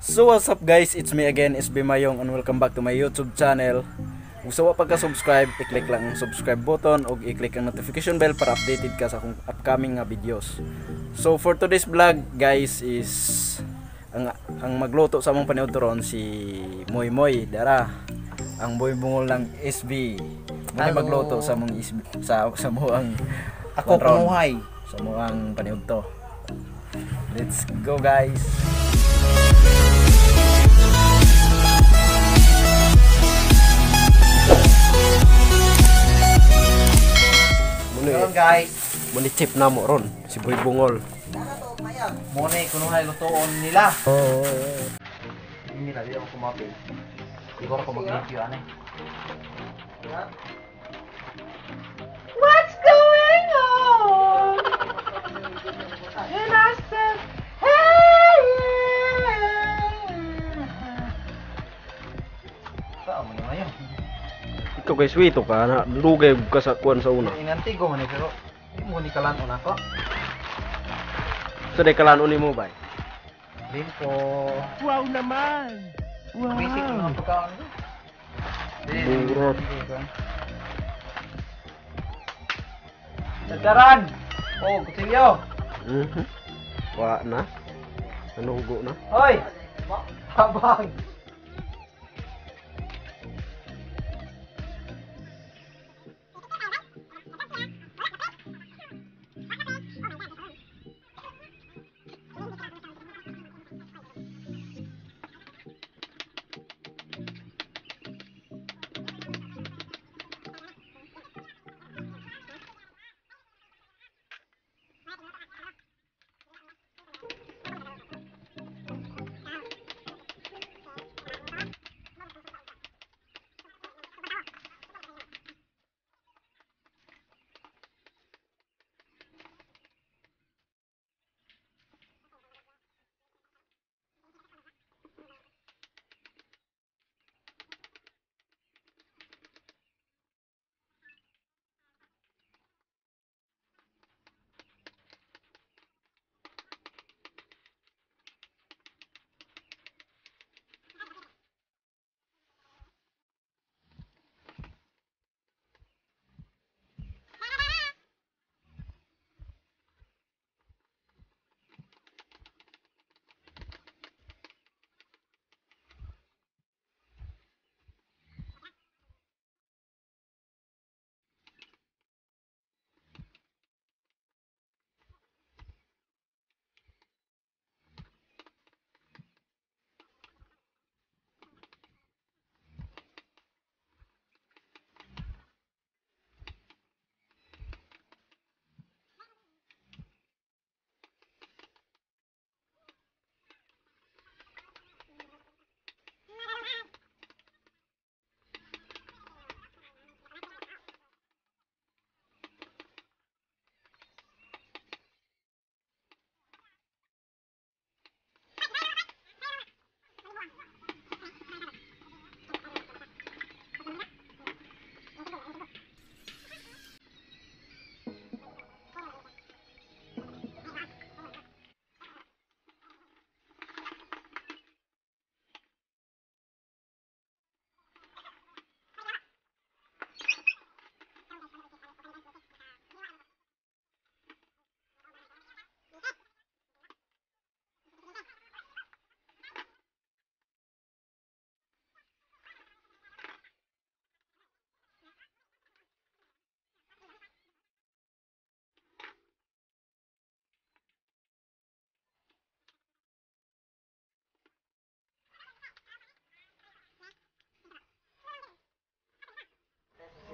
So what's up guys, it's me again, SB Mayong, and welcome back to my YouTube channel. Kung sa wa pagka-subscribe, i-click lang ang subscribe button o i-click ang notification bell para updated ka sa akong upcoming nga videos. So for today's vlog guys is ang magluto sa among paniudtoron si Moy Moy Dara, ang boy bungol ng SB. Muna magluto sa among sa muang ako kumuhay sa muang paniudto. Let's go guys. Ngayon guys, Muni chip na mo ron, si Boy Bungol. muna kunuhay lutoon nila. Oo. Hindi na, di ako kumapil. Siguro ko mag-review ano eh. What's going on? And I said, hey. Saan mo naman yun? Ikaw kay sweeto ka na lugay ka sa kuan sa una. Inantigo man eh, pero hindi mo ni kalanon ako. So day kalanon ni mo bay. Limpo. Wow naman. Wow. Basic na ang pagkaon ko. Burot. Tagdaran! Oh, kutsilyo! Wa na. Ano hugo na? Hoy! Habang!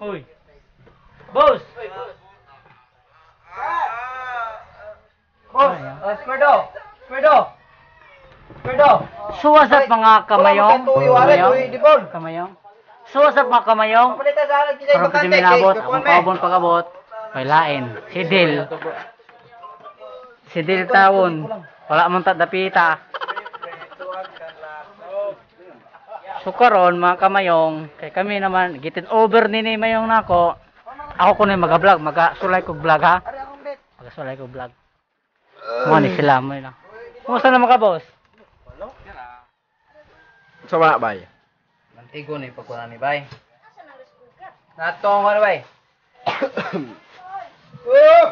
Hoy. Boss. Boss! Squirdo! Squirdo! Squirdo! So what's up mga kamayong? Kamayong? Kamayong. So what's up mga kamayong? Kapalita sa akin, kisay Karon kasi bakante. minabot, ang paubon pagabot. May lain. Si Dil. Si Dil tawon. Wala man ta dapita. So karon mga kamayong, kay kami naman gitin over nini mayong nako. Ako kuno mag-vlog, magasulay ko vlog ha. Magasulay ko vlog. Mo ni sila mo na. Kumusta na mga boss? Sa mga bay. Mantigo ni pagkunan ni bay. Natong ano bay? Oh!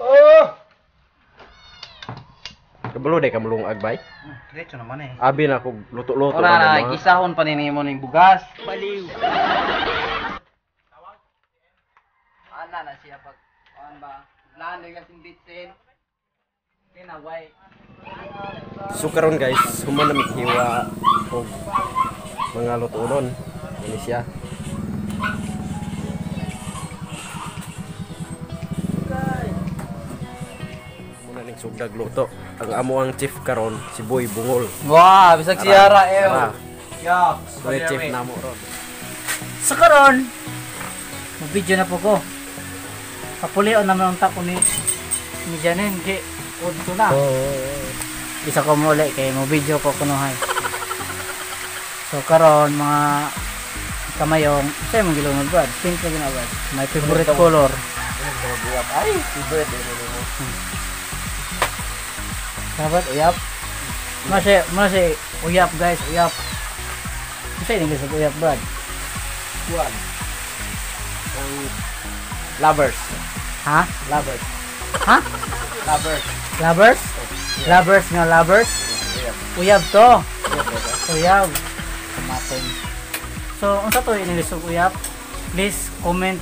Oh! Kabalo day kamulong agbay. Diretso naman eh. Abi na ko luto-luto Ora na, mga. gisahon pa ni mo ning bugas. Baliw. Ana na siya pag ba? Lani ka sing bitsin. Kinaway. So karon guys, human na hiwa og mga lutuon. Ini siya. Muna ning sugdag luto. Ang amo ang chief karon si Boy Bungol. Wah, bisag siyara eh. Tara. Yuck. Boy chief namo ron. Sa karon, mag-video na po ko. Kapulion naman ang tako ni Janen, kay udto na. Isa ko muli kay mo video ko kunuhay. So karon mga kamayong, say mong gilunod ba? Pink na ginawad. My favorite color. Ay, favorite eh mo. Dapat uyap. Masih uyap guys, uyap. Kasi English sa uyap Brad. Kuan. Ang lovers. Ha? Lovers. Ha? Lovers. Lovers? Lovers nga lovers? Uyab to. Uyab. Kamatin. So, unsa to English sa uyap? Please comment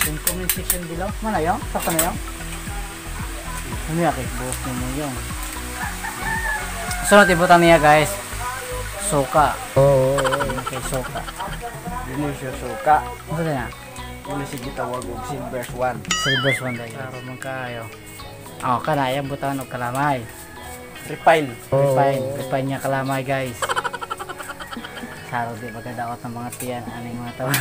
in comment section below. Mana yung? Saka na yung? Ano yung akit buhok mo yung? So, natibutan niya guys. Soka. Okay, soka. Dili siya suka. Ano na? Dili siya gitawag og Silver Swan. Silver Swan dahil. Klaro man kayo. Oh, kanaya butan og kalamay. Refine. Refine niya kalamay guys. Saro di magadaot ng mga tiyan aning mga tawa.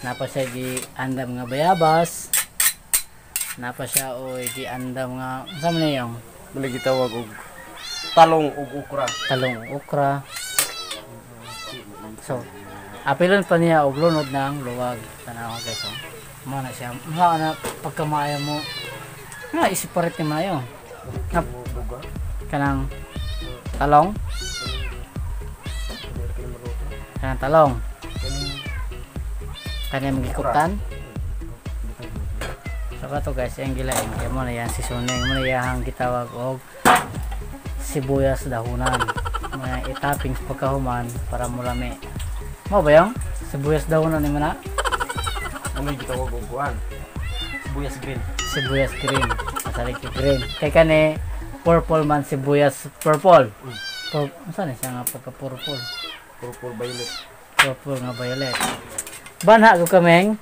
Napa siya gi andam nga bayabas. Napa siya oy gi andam nga sa man yung Dili gitawag og talong ug ukra. talong okra. So, apilon pa niya og lunod ng luwag tanawa guys. Oh. Mo na siya. Mo na pagkamaya mo. Nga isiparit ni mayo. Nga kanang talong. Kanang talong. Kanang magikutan. So kato guys, yung gilain. Kaya mo na yan si Suneng. Mo na yan gitawag og sibuyas dahunan. Mo na itaping sa pagkahuman para mulami. Mo ba yung sibuyas dahunan ni mo na? Ano gitawag og kuan? Sibuyas green. Sibuyas green. Masaliki green. Kaya kani purple man sibuyas purple. Saan siya nga pagka-purple? Purple violet. Purple nga violet. Banha ko kameng.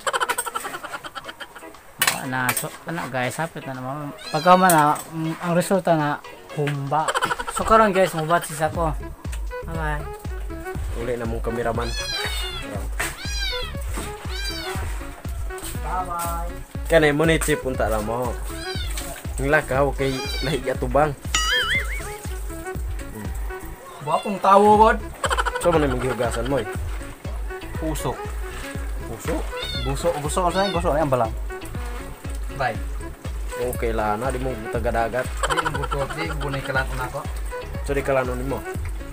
So, guys, hapit na naman. Pagka man ang resulta na humba. So karon guys, mubat si Sako. Bye. Uli na mong kameraman. Bye. Kanay mo ni chip unta ra mo. Ang lakaw kay lahi atubang. Wa pong tawo god. So man imong gihugasan mo eh. Puso. Puso. Gusto ko sa gusto na balang. Bye. Okay la na di mo tagadagat. Di mo buto di bunay kalat na ako. So di kalanon nimo.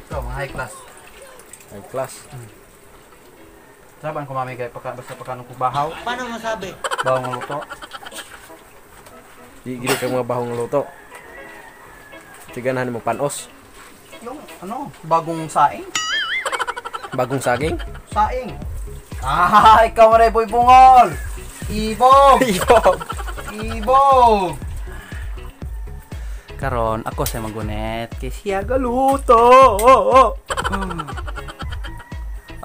So, mga high class. High class. Saban ko mami kay basta pagkanong bahaw. Paano masabi? Bahaw ng luto. Di gili kang mga bahong luto. Tiganahan mo panos. Yung ano, bagong saing. Bagong saging. Saing. Ah, ikaw man ay boy bungol. Ibog. Ibog. Karon ako sa magunet kay siya galuto.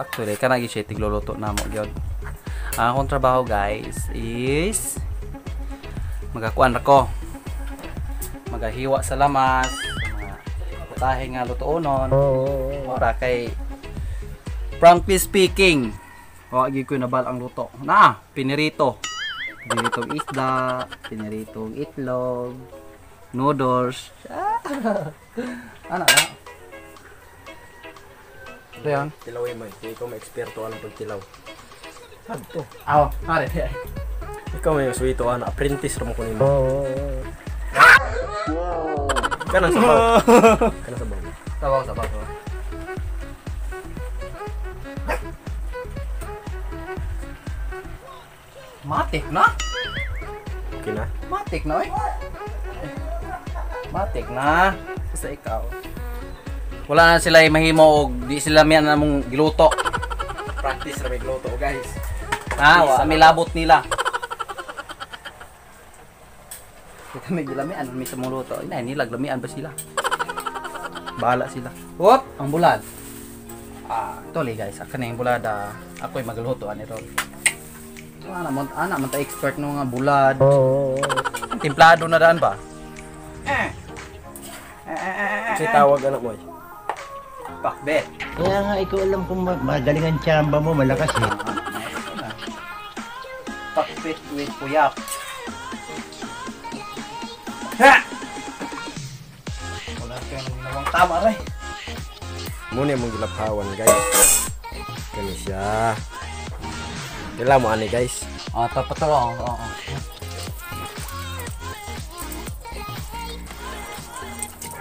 Actually, kanagi siya tigluluto na mo gyud. Ang akong trabaho guys is magakuan ra ko. Magahiwa sa lamas, sa mga putahe nga lutoonon. Ora kay frankly speaking, wagi ko nabal ang luto. Na, pinirito. Piniritong isda, piniritong itlog, noodles. Ano na? Ito yan. Tilawin mo. Di ko ma-eksperto alang pagtilaw. Ano to? Aw, pare. Ikaw may sweeto ana, apprentice ra mo ko nimo. Kanang sabaw. Kanang sabaw. Sabaw. Matik na? Okay na. Matik na, Matik na. Basta ikaw. Wala na sila mahimo og di sila miyan na mong giluto. Practice ra may gluto, guys. Sa may labot nila. Kita may gilamian, may sa mong luto. Ay, nilag, lamian ba sila? Bahala sila. Whoop! Ang bulad. Toli guys, ako na yung bulad. Ako'y magluto, ito. Ana man ta expert no nga bulad. Timplado na daan ba? Kasi tawag anak mo. Pakbet. Kaya nga ikaw alam kung magaling ang tsamba mo, malakas eh. Pakbet with puyap. Ha! Wala kayong ginawang tama rin. Muna mong gilaphawan, guys. Kani siya. Kailan mo ani, guys? Tapat to. Oo.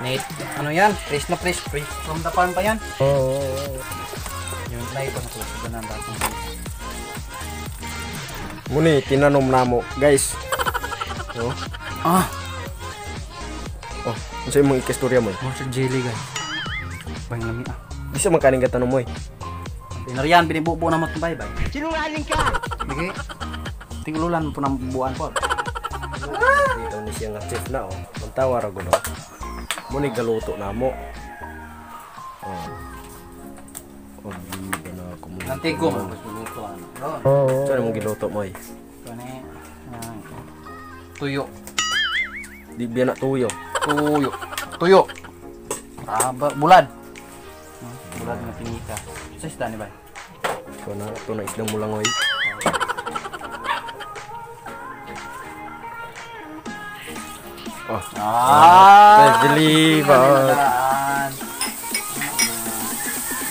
Nate, ano yan? Fresh na fresh. Fresh from the farm pa yan. Yung live na susunod na natin. Muni tinanom namo, guys. Oh. Oh, unsa imong ikistorya mo? Monster jelly guys. Bang lami Di sa man kaning gatanom mo. Pinarian, binibubo na mo itong bye-bye. Sinungaling ka! Bigay. Tingululan mo po ng buwan po. Dito ni siya nga chef na, oh. Ang tawar ako, no? Muni galuto namo. Oh. Oh, di ba na ako mo? Nantigo mo. Luto ano. Saan mong giluto mo, eh? Kani. Tuyo. Di biya na tuyo. Tuyo. Bulad. Bulad na pinika. Sa isda ni bay. So na, ito na isdang mulangoy. Oh. Deliver.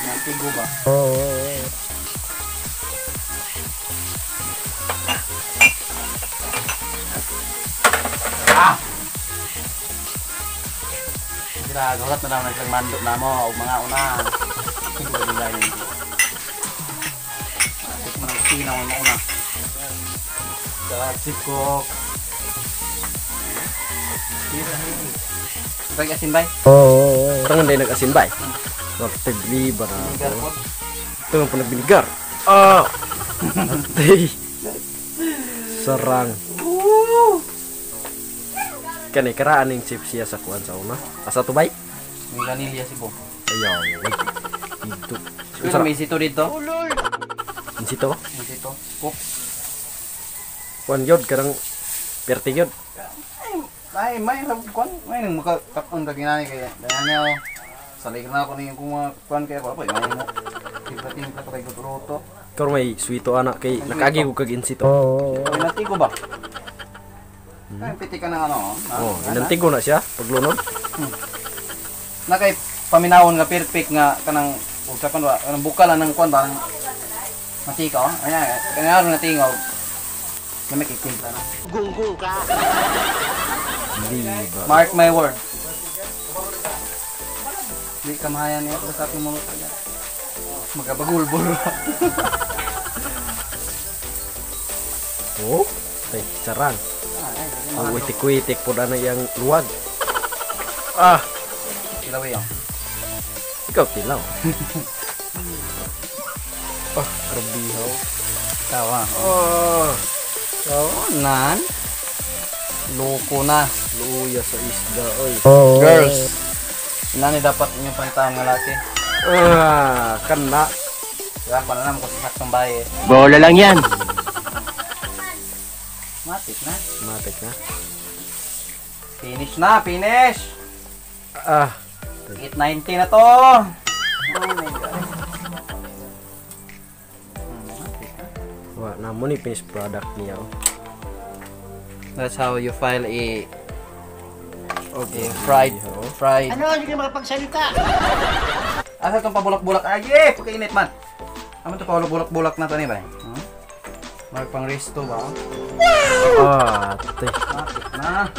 Nantigo ba? Gawat na naman ng mando na mo o mga una. Hindi ko nila yun. Tik mo ng kusina mo una. Sikok. Pag asin bay? Parang hindi nag-asin ba, eh? Deliver na Bigar ako. po. Ito nga pala binigar. Atay. Sarang. Kani karaan ng chip siya sa kuan sa una. Asa to bay? May vanilya si po. Ayaw. Dito. Kung may sito dito. Insito. May sito. Cook. Kuan yod karang perti yod. Ay, may kuan. May nang makakapon ka ginani kaya. Dahil niya salik na ako niyo kung kuan kaya ko. May mo. Timpla-timpla to kay Guturoto. Karon may sweeto anak kay nakagi ko kag insito. Ay, natigo ba? Ay, piti ka ng ano. Oh, inantigo na siya paglunod. Na kay paminawon nga perfect nga kanang usapan ba kanang bukal ng kuan ba matika oh. Ay, kanang natingog. Na may kikita na. Gunggong ka! Di ba? Mark my word. Di ka mahayan niya basta mo magabagulbol. Oh, ay sarang. Ang witik-witik po na yung luwag. Sila ba yun? Ikaw tilaw. Karbihaw. Tawa. Oh, Nan. Loko na. luya sa isda, oy. Girls. Nani dapat inyong panitahan nga laki. Kana. Kaya pa na naman kung sa saktong baye. Bola lang yan! Matik na. Matik na. Finish na, finish! 890 na to! Oh my God. Matik na. Wa na mo ni finished product niya. Oh. That's how you file a Okay, fried. Ano? Hindi ka makapagsalita! Asa itong pabulak-bulak? Ay, pagkainit man! Ano ito pabulak-bulak na ito ni ba? Mag pang resto ba? Ah, ate. Bakit na?